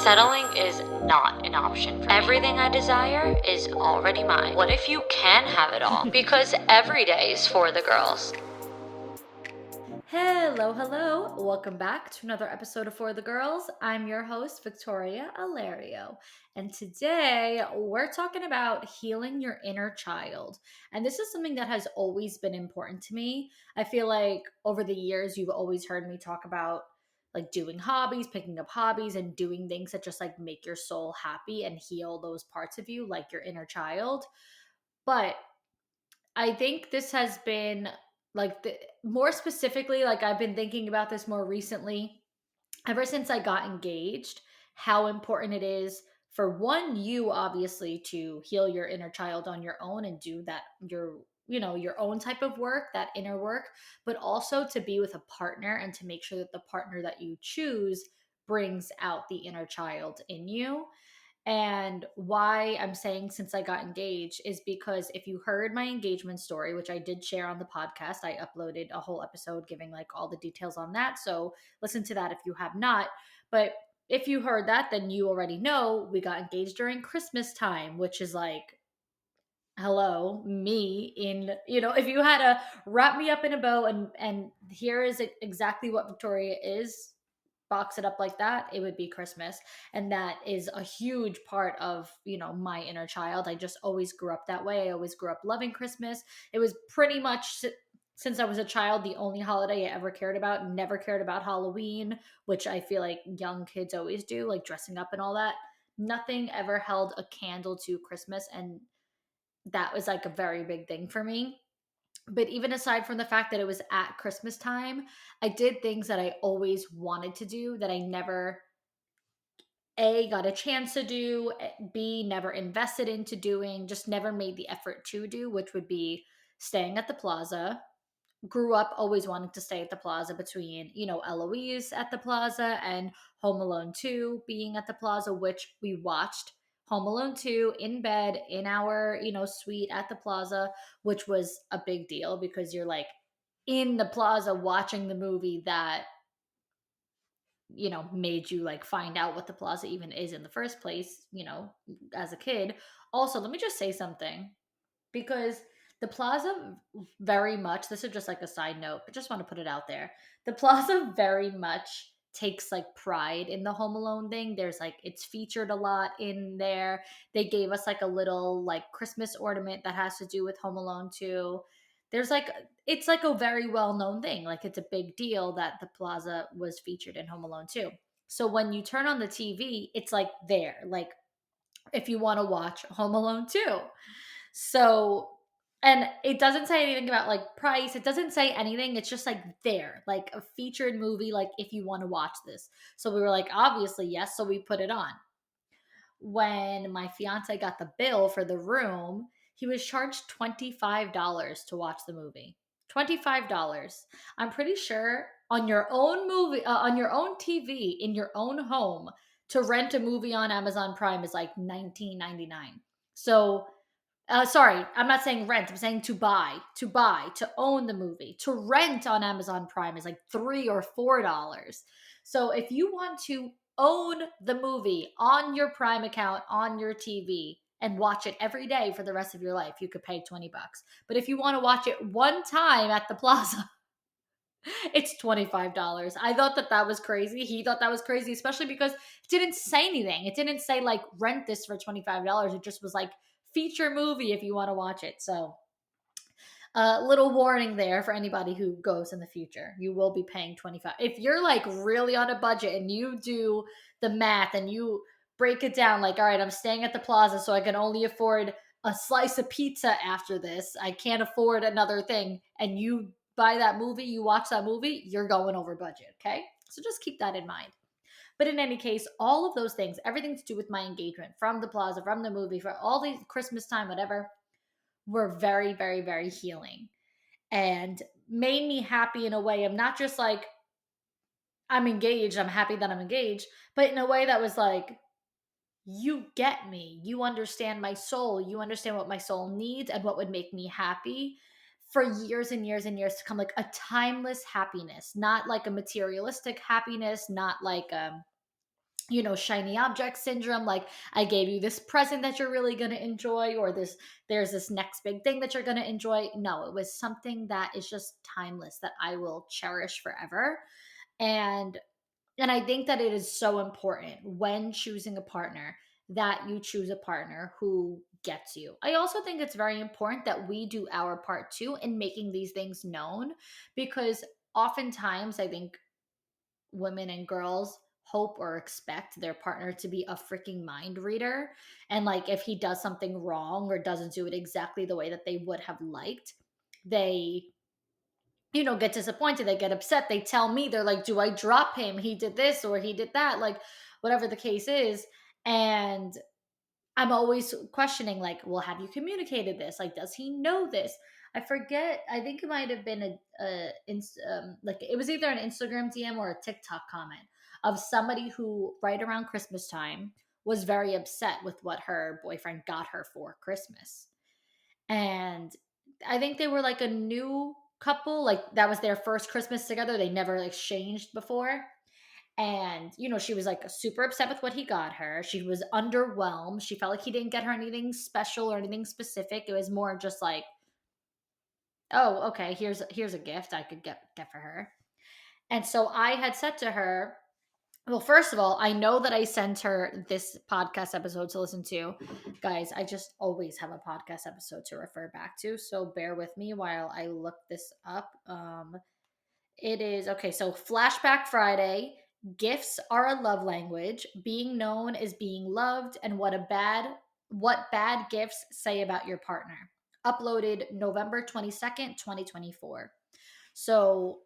Settling is not an option for me. Everything I desire is already mine. What if you can have it all? Because every day is for the girls. Hello. Welcome back to another episode of For the Girls. I'm your host, Victoria Alario. And today we're talking about healing your inner child. And this is something that has always been important to me. I feel like over the years, you've always heard me talk about like doing hobbies, picking up hobbies, and doing things that just like make your soul happy and heal those parts of you, like your inner child. But I think this has been more specifically, like I've been thinking about this more recently, ever since I got engaged, how important it is for one, you obviously to heal your inner child on your own and do that, your own type of work, that inner work, but also to be with a partner and to make sure that the partner that you choose brings out the inner child in you. And why I'm saying since I got engaged is because if you heard my engagement story, which I did share on the podcast, I uploaded a whole episode giving like all the details on that. So listen to that if you have not. But if you heard that, then you already know we got engaged during Christmas time, which is like, hello, me in, if you had to wrap me up in a bow and here is exactly what Victoria is, box it up like that, it would be Christmas. And that is a huge part of, my inner child. I just always grew up that way. I always grew up loving Christmas. It was pretty much since I was a child, the only holiday I ever cared about. Never cared about Halloween, which I feel like young kids always do, like dressing up and all that. Nothing ever held a candle to Christmas. And that was like a very big thing for me. But even aside from the fact that it was at Christmas time, I did things that I always wanted to do that I never A got a chance to do, B never invested into doing, just never made the effort to do, which would be staying at the plaza. Grew up always wanting to stay at the plaza between, Eloise at the plaza and Home Alone 2 being at the plaza, which we watched Home Alone 2 in bed in our, suite at the plaza, which was a big deal because you're like in the plaza watching the movie that, made you like find out what the plaza even is in the first place, as a kid. Also, let me just say something because the plaza very much, this is just like a side note, but just want to put it out there. The plaza very much takes like pride in the Home Alone thing. There's like it's featured a lot in there. They gave us like a little like Christmas ornament that has to do with Home Alone 2. There's like it's like a very well-known thing. Like it's a big deal that the plaza was featured in Home Alone 2. So when you turn on the TV, it's like there. Like if you want to watch Home Alone 2. So, and it doesn't say anything about like price. It doesn't say anything. It's just like there, like a featured movie, like if you want to watch this. So we were like, obviously, yes. So we put it on. When my fiance got the bill for the room, he was charged $25 to watch the movie. $25. I'm pretty sure on your own movie, on your own TV, in your own home, to rent a movie on Amazon Prime is like $19.99. So sorry, I'm not saying rent. I'm saying to own the movie. To rent on Amazon Prime is like $3 or $4. So if you want to own the movie on your Prime account on your TV and watch it every day for the rest of your life, you could pay $20. But if you want to watch it one time at the plaza, it's $25. I thought that was crazy. He thought that was crazy, especially because it didn't say anything. It didn't say like rent this for $25. It just was like feature movie if you want to watch it. So, little warning there for anybody who goes in the future. You will be paying 25. If you're like really on a budget and you do the math and you break it down like, all right, I'm staying at the plaza so I can only afford a slice of pizza after this. I can't afford another thing. And you buy that movie, you watch that movie, you're going over budget, okay? So just keep that in mind. But in any case, all of those things, everything to do with my engagement, from the plaza, from the movie, for all the Christmas time, whatever, were very, very, very healing and made me happy in a way. I'm not just like, I'm engaged, I'm happy that I'm engaged, but in a way that was like, you get me. You understand my soul. You understand what my soul needs and what would make me happy for years and years and years to come. Like a timeless happiness, not like a materialistic happiness, not like shiny object syndrome, like I gave you this present that you're really going to enjoy, or there's this next big thing that you're going to enjoy. No, it was something that is just timeless that I will cherish forever. And I think that it is so important when choosing a partner that you choose a partner who gets you. I also think it's very important that we do our part too in making these things known, because oftentimes I think women and girls hope or expect their partner to be a freaking mind reader. And like if he does something wrong or doesn't do it exactly the way that they would have liked, they get disappointed, they get upset, they tell me, they're like, do I drop him? He did this or he did that, like whatever the case is. And I'm always questioning, like, well, have you communicated this? Like, does he know this? I forget. I think it might have been like it was either an Instagram DM or a TikTok comment of somebody who, right around Christmas time, was very upset with what her boyfriend got her for Christmas. And I think they were like a new couple, like that was their first Christmas together. They never exchanged before. And, she was like super upset with what he got her. She was underwhelmed. She felt like he didn't get her anything special or anything specific. It was more just like, oh, okay, here's a gift I could get for her. And so I had said to her, well, first of all, I know that I sent her this podcast episode to listen to. Guys, I just always have a podcast episode to refer back to. So bear with me while I look this up. It is okay. So, Flashback Friday, gifts are a love language. Being known is being loved, and what bad gifts say about your partner. Uploaded November 22nd, 2024. So,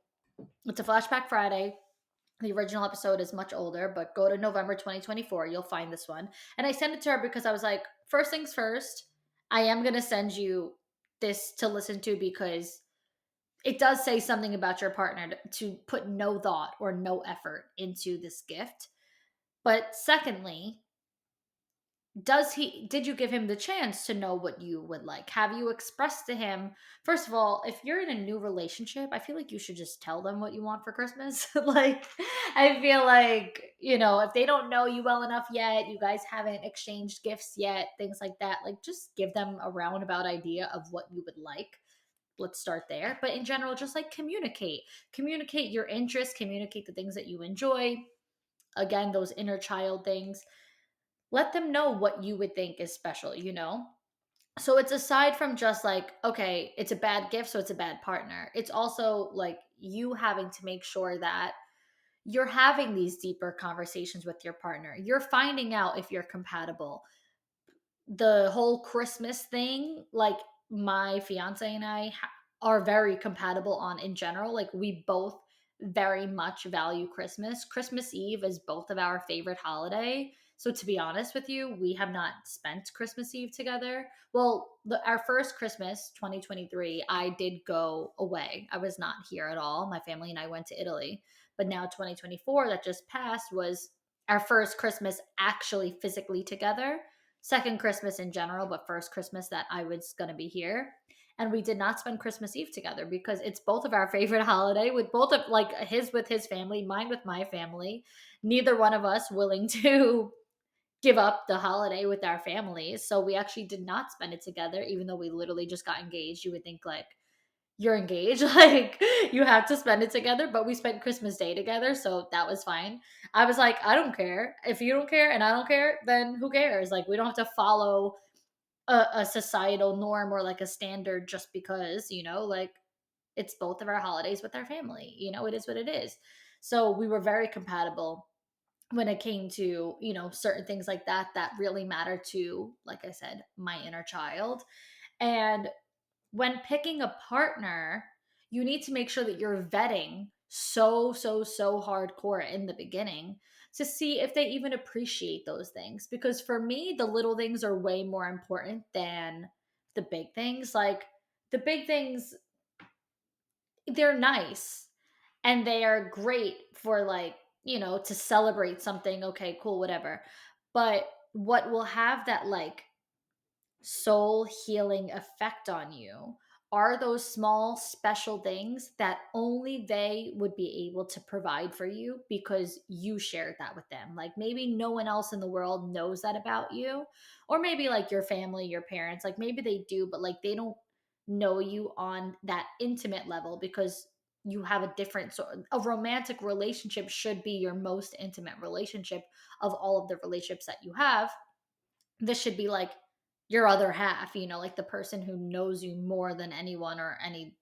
it's a Flashback Friday. The original episode is much older, but go to November 2024. You'll find this one. And I sent it to her because I was like, first things first, I am going to send you this to listen to because it does say something about your partner to put no thought or no effort into this gift. But secondly, did you give him the chance to know what you would like? Have you expressed to him, first of all, if you're in a new relationship, I feel like you should just tell them what you want for Christmas. Like, I feel like, if they don't know you well enough yet, you guys haven't exchanged gifts yet, things like that, like just give them a roundabout idea of what you would like. Let's start there. But in general, just like communicate your interests, communicate the things that you enjoy. Again, those inner child things. Let them know what you would think is special. So it's aside from just like, okay, it's a bad gift, so it's a bad partner. It's also like you having to make sure that you're having these deeper conversations with your partner. You're finding out if you're compatible. The whole Christmas thing, like my fiance and I are very compatible on in general. Like we both very much value Christmas. Christmas Eve is both of our favorite holiday. So to be honest with you, we have not spent Christmas Eve together. Well, our first Christmas, 2023, I did go away. I was not here at all. My family and I went to Italy. But now 2024 that just passed was our first Christmas actually physically together, second Christmas in general, but first Christmas that I was going to be here. And we did not spend Christmas Eve together because it's both of our favorite holiday, with both of like his with his family, mine with my family. Neither one of us willing to give up the holiday with our families. So we actually did not spend it together, even though we literally just got engaged. You would think like, you're engaged, like you have to spend it together, but we spent Christmas Day together, so that was fine. I was like, I don't care. If you don't care and I don't care, then who cares? Like we don't have to follow a societal norm or like a standard just because, like it's both of our holidays with our family. It is what it is. So we were very compatible when it came to, certain things like that really matter to, like I said, my inner child. And when picking a partner, you need to make sure that you're vetting so hardcore in the beginning to see if they even appreciate those things. Because for me, the little things are way more important than the big things. Like the big things, they're nice and they are great for like, to celebrate something. Okay, cool, whatever. But what will have that like soul healing effect on you are those small special things that only they would be able to provide for you because you shared that with them. Like maybe no one else in the world knows that about you, or maybe like your family, your parents, like maybe they do, but like they don't know you on that intimate level because you have a different sort of, a romantic relationship should be your most intimate relationship of all of the relationships that you have. This should be like your other half, like the person who knows you more than anyone or any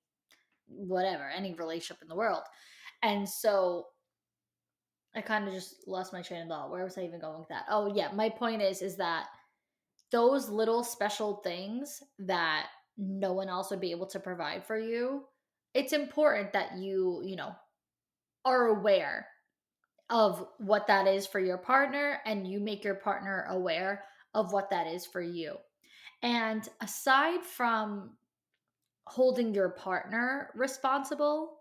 whatever, any relationship in the world. And so I kind of just lost my train of thought. Where was I even going with that? Oh yeah, my point is that those little special things that no one else would be able to provide for you, it's important that you are aware of what that is for your partner and you make your partner aware of what that is for you. And aside from holding your partner responsible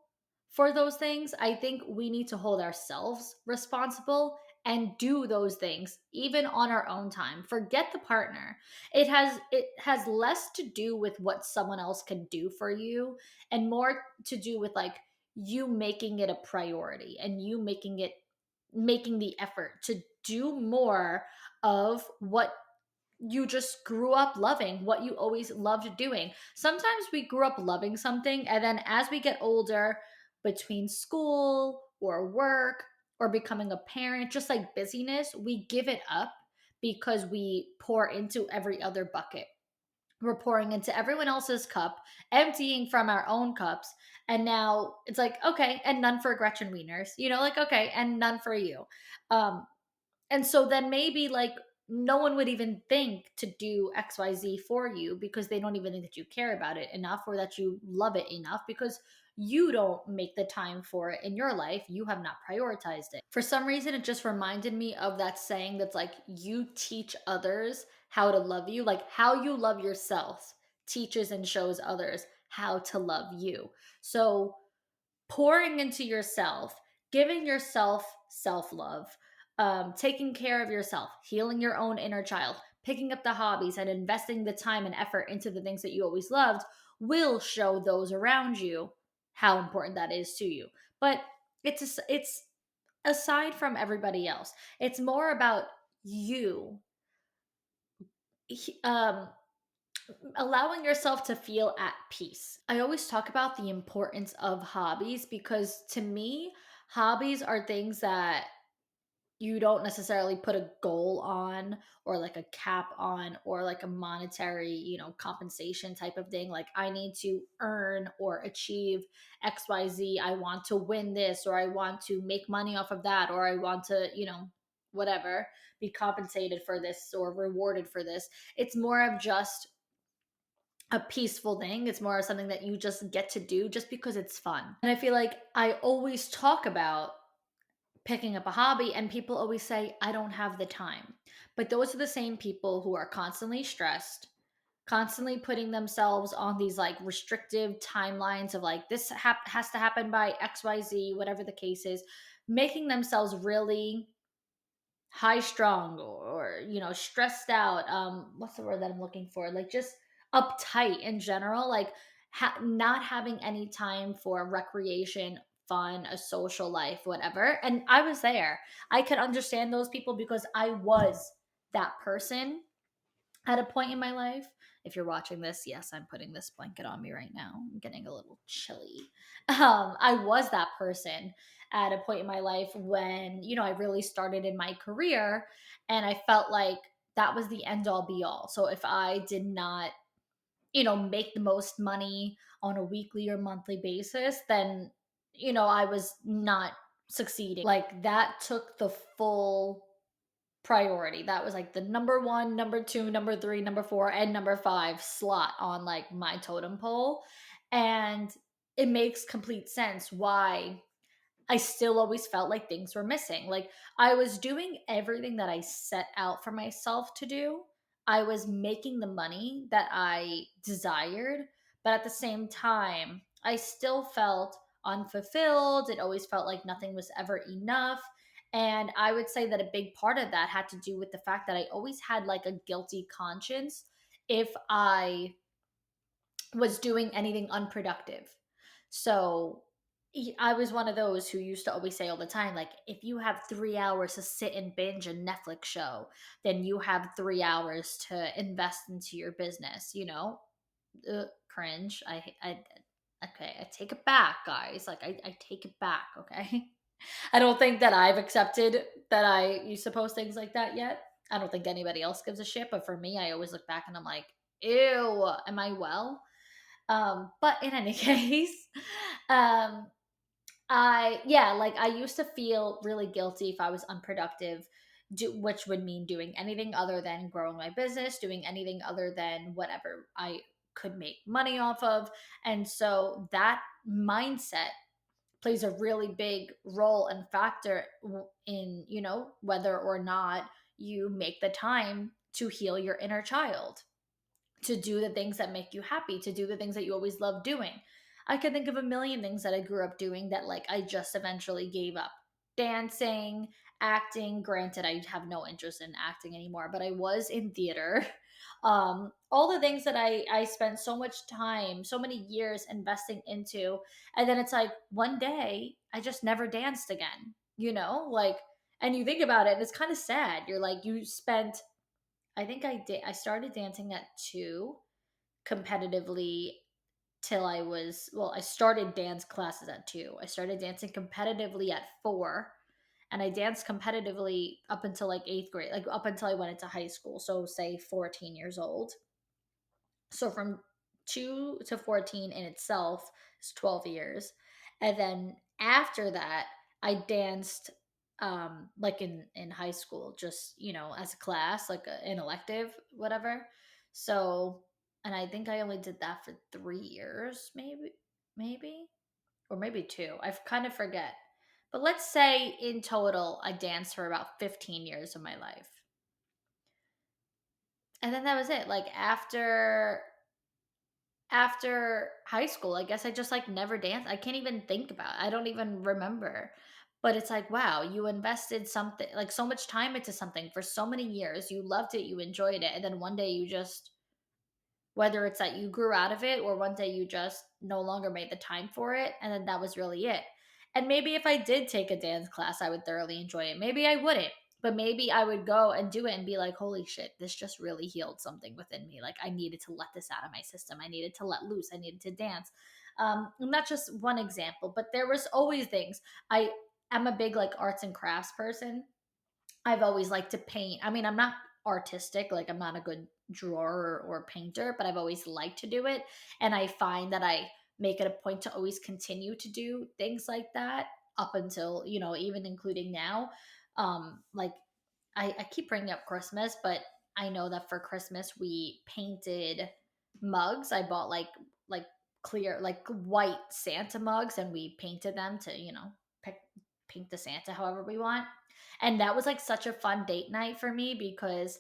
for those things, I think we need to hold ourselves responsible and do those things even on our own time. Forget the partner. It has less to do with what someone else can do for you and more to do with like you making it a priority and you making the effort to do more of what you just grew up loving, what you always loved doing. Sometimes we grew up loving something, and then as we get older, between school or work or becoming a parent, just like busyness, we give it up because we pour into every other bucket. We're pouring into everyone else's cup, emptying from our own cups. And now it's like, okay, and none for Gretchen Wieners, like, okay, and none for you. Um, and so then maybe like no one would even think to do XYZ for you because they don't even think that you care about it enough or that you love it enough because you don't make the time for it in your life. You have not prioritized it. For some reason, it just reminded me of that saying that's like, you teach others how to love you, like how you love yourself teaches and shows others how to love you. So pouring into yourself, giving yourself self love, taking care of yourself, healing your own inner child, picking up the hobbies, and investing the time and effort into the things that you always loved will show those around you how important that is to you. But it's aside from everybody else. It's more about you um allowing yourself to feel at peace. I always talk about the importance of hobbies because to me, hobbies are things that you don't necessarily put a goal on or like a cap on or like a monetary, compensation type of thing. Like I need to earn or achieve XYZ. I want to win this or I want to make money off of that or I want to, whatever, be compensated for this or rewarded for this. It's more of just a peaceful thing. It's more of something that you just get to do just because it's fun. And I feel like I always talk about picking up a hobby and people always say I don't have the time. But those are the same people who are constantly stressed, constantly putting themselves on these like restrictive timelines of like this has to happen by XYZ, whatever the case is, making themselves really high strung or stressed out. What's the word that I'm looking for, like just uptight in general, like not having any time for recreation, fun, a social life, whatever. And I was there. I could understand those people because I was that person at a point in my life. If you're watching this, yes, I'm putting this blanket on me right now. I'm getting a little chilly. I was that person at a point in my life when, I really started in my career and I felt like that was the end all be all. So if I did not, make the most money on a weekly or monthly basis, then, I was not succeeding. Like that took the full priority. That was like the number one, number two, number three, number four, and number five slot on like my totem pole. And it makes complete sense why I still always felt like things were missing. Like I was doing everything that I set out for myself to do. I was making the money that I desired, but at the same time, I still felt unfulfilled. It always felt like nothing was ever enough. And I would say that a big part of that had to do with the fact that I always had like a guilty conscience if I was doing anything unproductive. So I was one of those who used to always say all the time, like, if you have 3 hours to sit and binge a Netflix show, then you have 3 hours to invest into your business, you know? Cringe. Okay, I take it back, guys. Like, I take it back, okay? I don't think that I've accepted that I used to post things like that yet. I don't think anybody else gives a shit, but for me, I always look back and I'm like, ew, am I well? But in any case, um, like I used to feel really guilty if I was unproductive, which would mean doing anything other than growing my business, doing anything other than whatever I could make money off of. And so that mindset plays a really big role and factor in, whether or not you make the time to heal your inner child, to do the things that make you happy, to do the things that you always love doing. I can think of a million things that I grew up doing that like I just eventually gave up. Dancing, acting, granted I have no interest in acting anymore, but I was in theater. All the things that I spent so much time, so many years investing into, and then it's like one day I just never danced again, like, and you think about it and it's kind of sad. You're like, you spent, I think I started dancing at 2 competitively till I started dance classes at 2. I started dancing competitively at 4, and I danced competitively up until like 8th grade, like up until I went into high school, so say 14 years old. So from 2 to 14 in itself is 12 years. And then after that, I danced like in high school, just, as a class, like an elective, whatever. So, and I think I only did that for 3 years, maybe, or maybe 2. I kind of forget. But let's say in total I danced for about 15 years of my life. And then that was it. Like after high school, I guess I just like never danced. I can't even think about it. I don't even remember. But it's like, wow, you invested something like so much time into something for so many years. You loved it, you enjoyed it, and then one day you just, whether it's that you grew out of it or one day you just no longer made the time for it, and then that was really it. And maybe if I did take a dance class, I would thoroughly enjoy it. Maybe I wouldn't, but maybe I would go and do it and be like, holy shit, this just really healed something within me. Like I needed to let this out of my system. I needed to let loose. I needed to dance. And that's just one example, but there was always things. I am a big like arts and crafts person. I've always liked to paint. I mean, I'm not artistic, like I'm not a good drawer or painter, but I've always liked to do it. And I find that I make it a point to always continue to do things like that up until, even including now. Like I keep bringing up Christmas, but I know that for Christmas we painted mugs. I bought like clear, like white Santa mugs, and we painted them to, pick paint the Santa however we want. And that was like such a fun date night for me because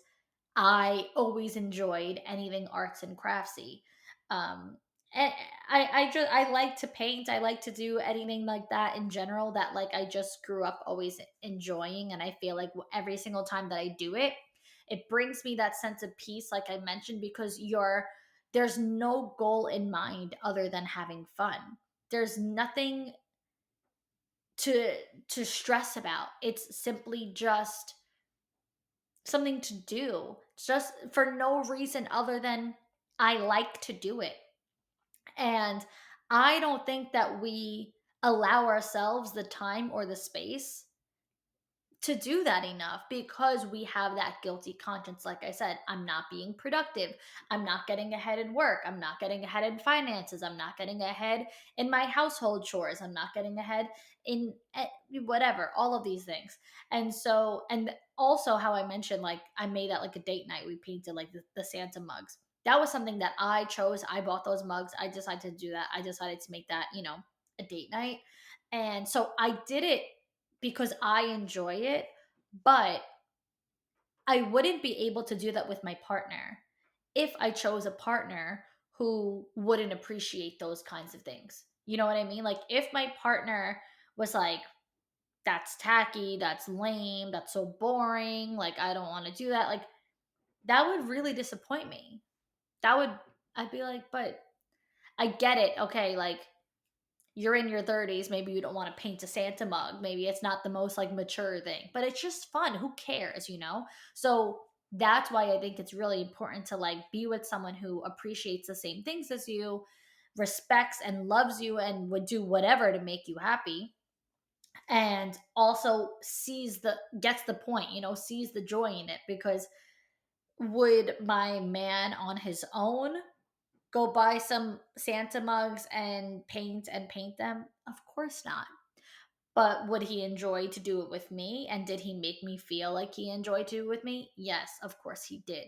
I always enjoyed anything arts and craftsy. Um, and I like to paint. I like to do anything like that in general that like I just grew up always enjoying, and I feel like every single time that I do it, it brings me that sense of peace, like I mentioned, because there's no goal in mind other than having fun. There's nothing to stress about. It's simply just something to do, just for no reason other than I like to do it. And I don't think that we allow ourselves the time or the space to do that enough because we have that guilty conscience. Like I said, I'm not being productive. I'm not getting ahead in work. I'm not getting ahead in finances. I'm not getting ahead in my household chores. I'm not getting ahead in whatever, all of these things. And so, and also how I mentioned, like I made that like a date night. We painted like the Santa mugs. That was something that I chose. I bought those mugs. I decided to do that. I decided to make that, a date night. And so I did it because I enjoy it, but I wouldn't be able to do that with my partner if I chose a partner who wouldn't appreciate those kinds of things. You know what I mean? Like if my partner was like, that's tacky, that's lame, that's so boring, like I don't want to do that, like that would really disappoint me. I'd be like, but I get it. Okay, like you're in your 30s, maybe you don't want to paint a Santa mug. Maybe it's not the most like mature thing, but it's just fun. Who cares, you know? So that's why I think it's really important to like be with someone who appreciates the same things as you, respects and loves you and would do whatever to make you happy, and also sees the gets the point, you know, sees the joy in it. Because would my man on his own go buy some Santa mugs and paint them? Of course not. But would he enjoy to do it with me? And did he make me feel like he enjoyed to do it with me? Yes, of course he did.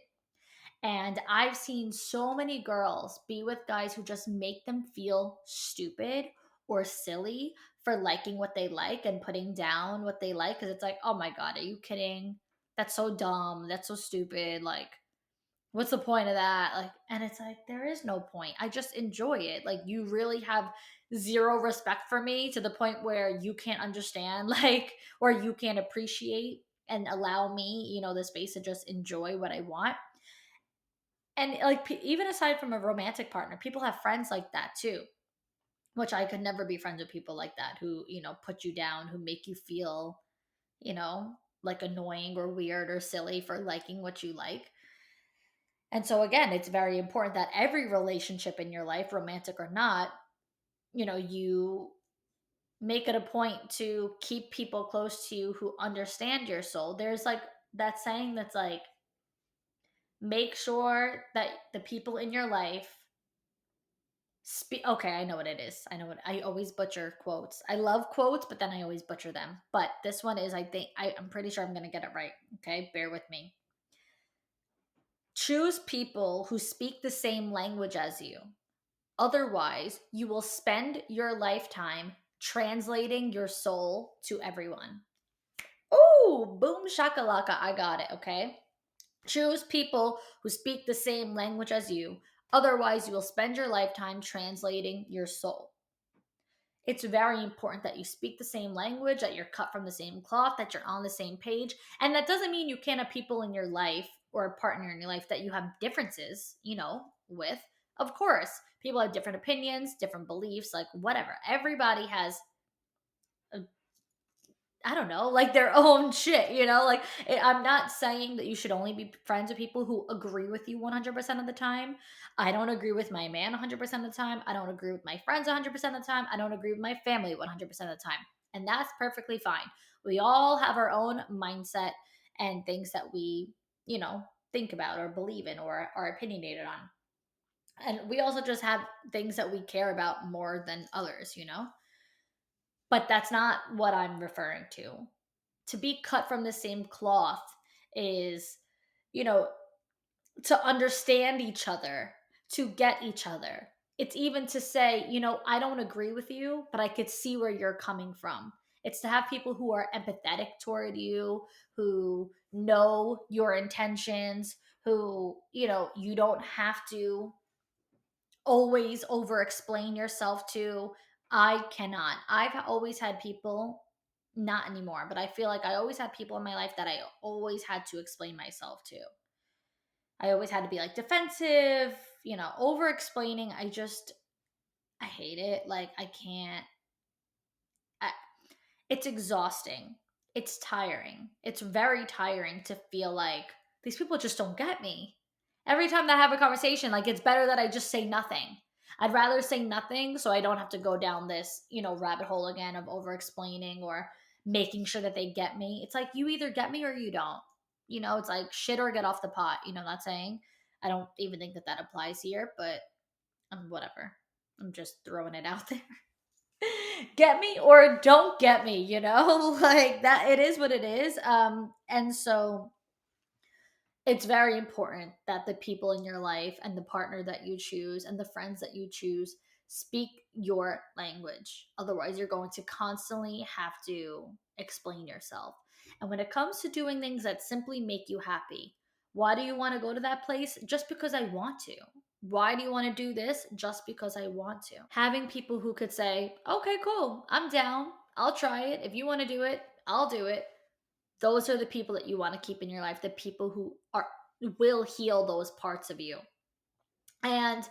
And I've seen so many girls be with guys who just make them feel stupid or silly for liking what they like and putting down what they like. Cause it's like, oh my God, are you kidding? That's so dumb. That's so stupid. Like, what's the point of that? Like, and it's like, there is no point. I just enjoy it. Like, you really have zero respect for me to the point where you can't understand, like, or you can't appreciate and allow me, you know, the space to just enjoy what I want. And like, even aside from a romantic partner, people have friends like that too, which I could never be friends with people like that who, you know, put you down, who make you feel, you know, like annoying or weird or silly for liking what you like. And so again, it's very important that every relationship in your life, romantic or not, you know, you make it a point to keep people close to you who understand your soul. There's like that saying that's like, make sure that the people in your life okay, I know what it is. I know what I always butcher quotes. I love quotes, but then I always butcher them. But this one is, I think, I'm pretty sure I'm gonna get it right. Okay, bear with me. Choose people who speak the same language as you. Otherwise, you will spend your lifetime translating your soul to everyone. Oh, boom shakalaka. I got it. Okay. Choose people who speak the same language as you. Otherwise, you will spend your lifetime translating your soul. It's very important that you speak the same language, that you're cut from the same cloth, that you're on the same page. And that doesn't mean you can't have people in your life or a partner in your life that you have differences, you know, with. Of course, people have different opinions, different beliefs, like whatever. Everybody has I don't know, like their own shit, you know? Like, I'm not saying that you should only be friends with people who agree with you 100% of the time. I don't agree with my man 100% of the time. I don't agree with my friends 100% of the time. I don't agree with my family 100% of the time. And that's perfectly fine. We all have our own mindset and things that we, you know, think about or believe in or are opinionated on. And we also just have things that we care about more than others, you know? But that's not what I'm referring to. To be cut from the same cloth is, you know, to understand each other, to get each other. It's even to say, you know, I don't agree with you, but I could see where you're coming from. It's to have people who are empathetic toward you, who know your intentions, who, you know, you don't have to always over explain yourself to. I cannot. I've always had people, not anymore, but I feel like I always had people in my life that I always had to explain myself to. I always had to be like defensive, you know, over explaining. I hate it. Like, I can't. I, it's exhausting. It's tiring. It's very tiring to feel like these people just don't get me. Every time that I have a conversation, like, it's better that I just say nothing. I'd rather say nothing so I don't have to go down this, you know, rabbit hole again of over explaining or making sure that they get me. It's like, you either get me or you don't. You know, it's like shit or get off the pot. You know that saying? I don't even think that that applies here, but whatever. I'm just throwing it out there. Get me or don't get me, you know? Like, that it is what it is. And so it's very important that the people in your life and the partner that you choose and the friends that you choose speak your language. Otherwise, you're going to constantly have to explain yourself. And when it comes to doing things that simply make you happy, why do you want to go to that place? Just because I want to. Why do you want to do this? Just because I want to. Having people who could say, okay, cool, I'm down. I'll try it. If you want to do it, I'll do it. Those are the people that you want to keep in your life, the people who are will heal those parts of you. And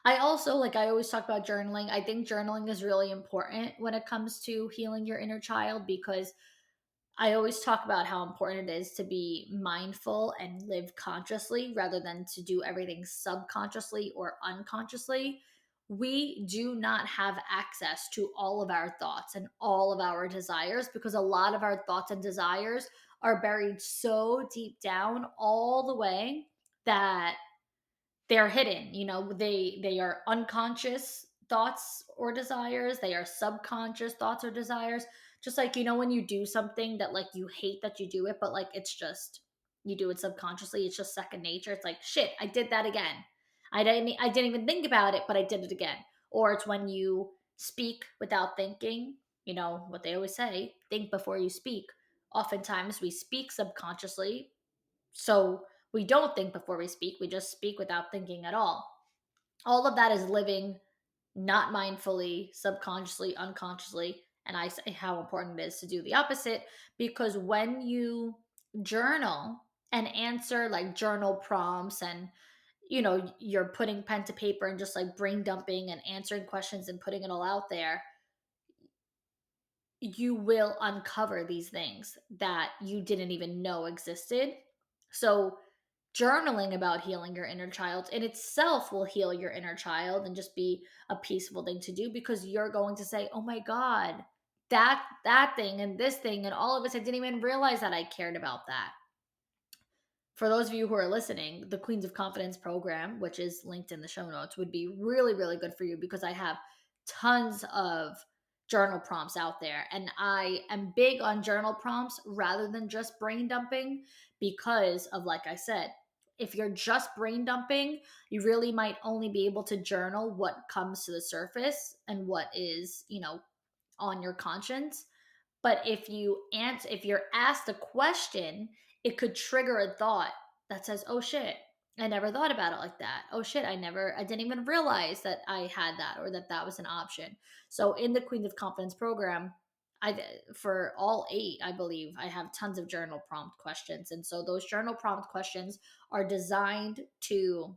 I also, like, I always talk about journaling. I think journaling is really important when it comes to healing your inner child, because I always talk about how important it is to be mindful and live consciously rather than to do everything subconsciously or unconsciously. We do not have access to all of our thoughts and all of our desires, because a lot of our thoughts and desires are buried so deep down all the way that they're hidden. They are unconscious thoughts or desires, they are subconscious thoughts or desires. Just like, when you do something that, like, you hate that you do it, but, like, it's just, you do it subconsciously, it's just second nature. It's like, shit, I did that again. I didn't even think about it, but I did it again. Or it's when you speak without thinking. What they always say, think before you speak. Oftentimes we speak subconsciously, so we don't think before we speak. We just speak without thinking at all. All of that is living not mindfully, subconsciously, unconsciously. And I say how important it is to do the opposite, because when you journal and answer like journal prompts, and you're putting pen to paper and just like brain dumping and answering questions and putting it all out there, you will uncover these things that you didn't even know existed. So journaling about healing your inner child in itself will heal your inner child and just be a peaceful thing to do, because you're going to say, oh my god, that thing and this thing and all of this, I didn't even realize that I cared about that. For those of you who are listening, the Queens of Confidence program, which is linked in the show notes, would be really, really good for you, because I have tons of journal prompts out there. And I am big on journal prompts rather than just brain dumping, because of, like I said, if you're just brain dumping, you really might only be able to journal what comes to the surface and what is, on your conscience. But if you're asked a question, it could trigger a thought that says, "Oh shit, I never thought about it like that. Oh shit, I didn't even realize that I had that, or that was an option." So in the Queens of Confidence program, for all 8, I believe, I have tons of journal prompt questions. And so those journal prompt questions are designed to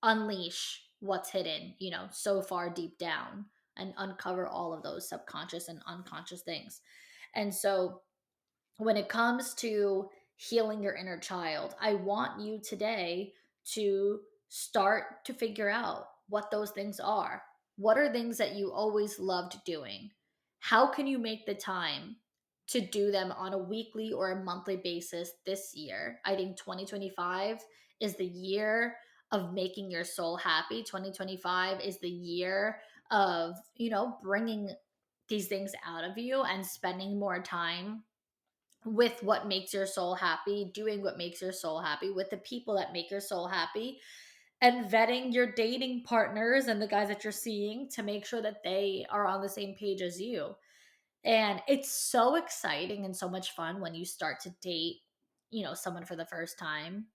unleash what's hidden, so far deep down, and uncover all of those subconscious and unconscious things. And so when it comes to healing your inner child, I want you today to start to figure out what those things are. What are things that you always loved doing? How can you make the time to do them on a weekly or a monthly basis this year? I think 2025 is the year of making your soul happy. 2025 is the year of, bringing these things out of you and spending more time with what makes your soul happy, doing what makes your soul happy, with the people that make your soul happy, and vetting your dating partners and the guys that you're seeing to make sure that they are on the same page as you. And it's so exciting and so much fun when you start to date, someone for the first time.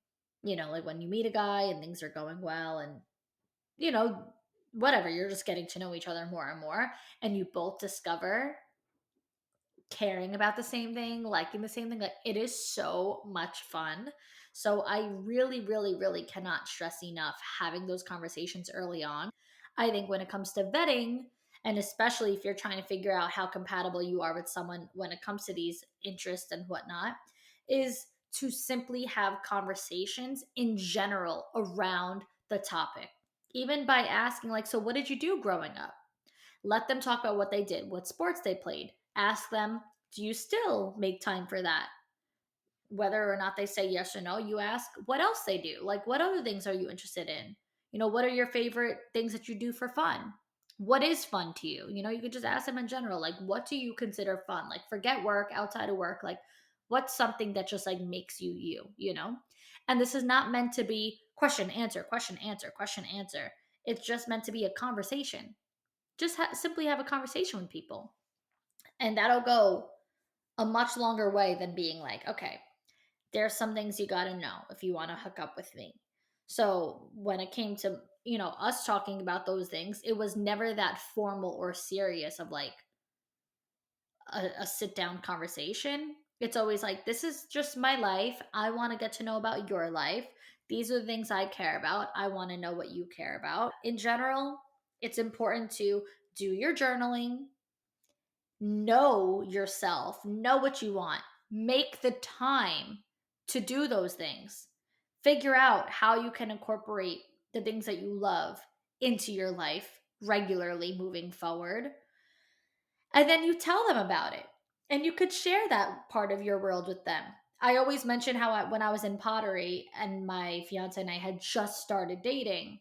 Like when you meet a guy and things are going well, and, you know, whatever, you're just getting to know each other more and more, and you both discover caring about the same thing, liking the same thing. Like, it is so much fun. So I really, really, really cannot stress enough having those conversations early on. I think when it comes to vetting, and especially if you're trying to figure out how compatible you are with someone when it comes to these interests and whatnot, is to simply have conversations in general around the topic. Even by asking, like, so what did you do growing up? Let them talk about what they did, what sports they played. Ask them, do you still make time for that? Whether or not they say yes or no, you ask what else they do. Like, what other things are you interested in? What are your favorite things that you do for fun? What is fun to you? You could just ask them in general, like, what do you consider fun? Like, forget work, outside of work, like, what's something that just like makes you you? And this is not meant to be question, answer, question, answer, question, answer. It's just meant to be a conversation. Just simply have a conversation with people, and that'll go a much longer way than being like, okay, there's some things you got to know if you want to hook up with me. So when it came to, us talking about those things, it was never that formal or serious of like a sit down conversation. It's always like, this is just my life. I want to get to know about your life. These are the things I care about. I want to know what you care about. In general, it's important to do your journaling, know yourself, know what you want, make the time to do those things. Figure out how you can incorporate the things that you love into your life regularly moving forward. And then you tell them about it. And you could share that part of your world with them. I always mention how when I was in pottery and my fiance and I had just started dating,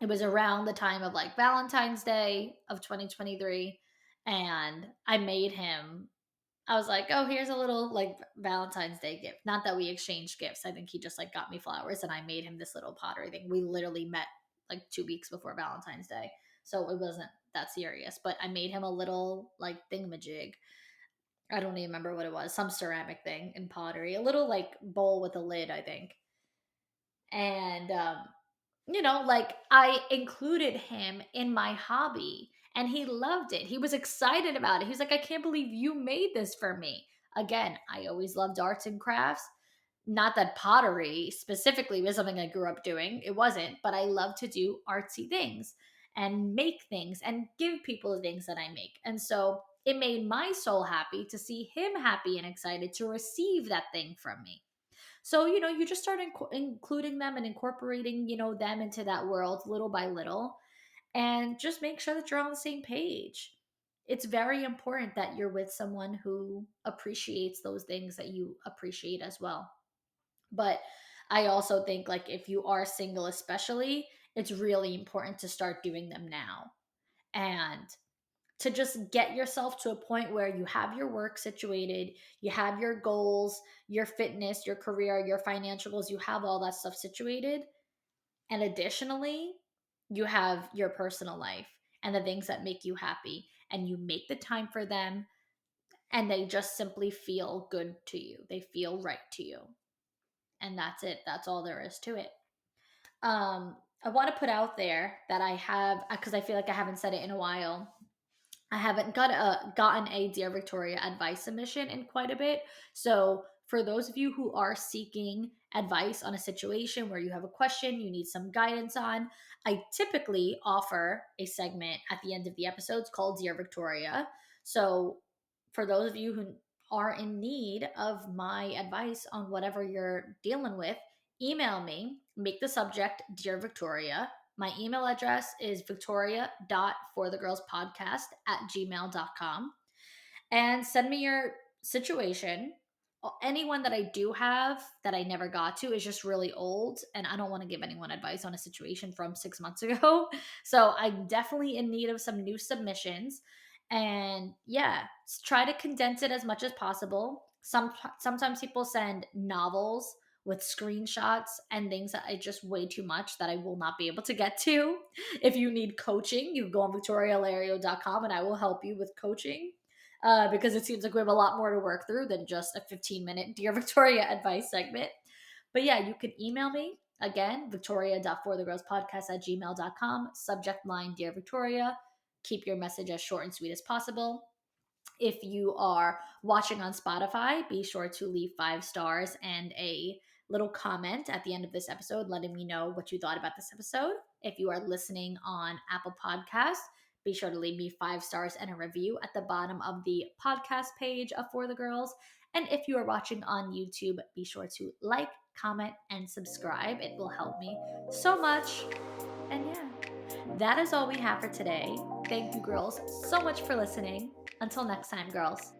it was around the time of like Valentine's Day of 2023. And I made him, I was like, oh, here's a little like Valentine's Day gift. Not that we exchanged gifts. I think he just like got me flowers and I made him this little pottery thing. We literally met like 2 weeks before Valentine's Day. So it wasn't that serious, but I made him a little like thingamajig. I don't even remember what it was, some ceramic thing in pottery, a little like bowl with a lid, I think. And like I included him in my hobby and he loved it. He was excited about it. He's like, I can't believe you made this for me. Again, I always loved arts and crafts. Not that pottery specifically was something I grew up doing. It wasn't, but I love to do artsy things and make things and give people the things that I make. And so it made my soul happy to see him happy and excited to receive that thing from me. So, you just start including them and incorporating, them into that world little by little and just make sure that you're on the same page. It's very important that you're with someone who appreciates those things that you appreciate as well. But I also think like if you are single especially, it's really important to start doing them now. And to just get yourself to a point where you have your work situated, you have your goals, your fitness, your career, your financial goals, you have all that stuff situated. And additionally, you have your personal life and the things that make you happy, and you make the time for them, and they just simply feel good to you. They feel right to you. And that's it. That's all there is to it. I want to put out there that I have, because I feel like I haven't said it in a while, I haven't gotten a Dear Victoria advice submission in quite a bit. So for those of you who are seeking advice on a situation where you have a question, you need some guidance on, I typically offer a segment at the end of the episodes called Dear Victoria. So for those of you who are in need of my advice on whatever you're dealing with, email me, make the subject Dear Victoria. My email address is victoria.forthegirlspodcast@gmail.com, and send me your situation. Anyone that I do have that I never got to is just really old, and I don't want to give anyone advice on a situation from 6 months ago. So I'm definitely in need of some new submissions. And yeah, try to condense it as much as possible. Sometimes people send novels with screenshots and things that are just way too much that I will not be able to get to. If you need coaching, you can go on victorialario.com and I will help you with coaching. Because it seems like we have a lot more to work through than just a 15-minute Dear Victoria advice segment. But yeah, you can email me. Again, victoria.forthegirlspodcast@gmail.com. Subject line, Dear Victoria. Keep your message as short and sweet as possible. If you are watching on Spotify, be sure to leave 5 stars and a little comment at the end of this episode letting me know what you thought about this episode. If you are listening on Apple Podcasts, be sure to leave me 5 stars and a review at the bottom of the podcast page of For the Girls. And if you are watching on YouTube, be sure to like, comment, and subscribe. It will help me so much. And yeah, that is all we have for today. Thank you, girls, so much for listening. Until next time, girls.